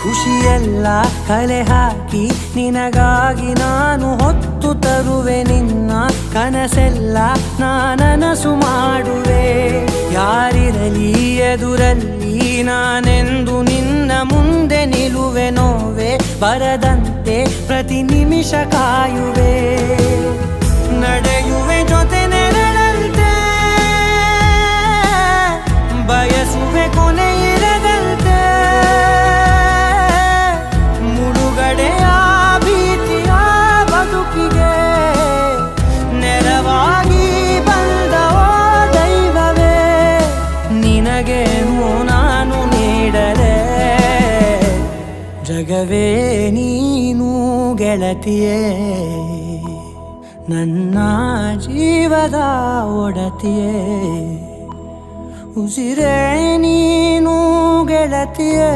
ಖುಷಿಯೆಲ್ಲ ಕಲೆ ಹಾಕಿ ನಿನಗಾಗಿ ನಾನು ಹೊತ್ತು ತರುವೆ ನಿನ್ನ ಕನಸೆಲ್ಲ ನಾನನಸು ಮಾಡುವೆ. ಯಾರಿರಲಿ ಎದುರಲ್ಲಿ ನಾನೆಂದು ನಿನ್ನ ಮುಂದೆ ನಿಲ್ಲುವೆ. ನೋವೆ ಬರದಂತೆ ಪ್ರತಿ ನಿಮಿಷ ಕಾಯುವೆ. ನಡೆಯುವೆ ಜೊತೆ ನೆರಳಂತೆ, ಬಯಸುವೆ ಕೊನೆ ಇರದಂತೆ. ಮುಳುಗಡೆಯ ಭೀತಿಯ ಬದುಕಿಗೆ ನೆರವಾಗಿ ಬಂದವೋ ದೈವವೇ. ನಿನಗೇನು ನಾನು ನೀಡಲೆ ಜಗವೇ ನೀನು ಗೆಳತಿಯೇ. ನನ್ನ ಜೀವದ ಒಡತಿಯೇ, ಉಸಿರೇ ನೀನು ಗೆಳತಿಯೇ.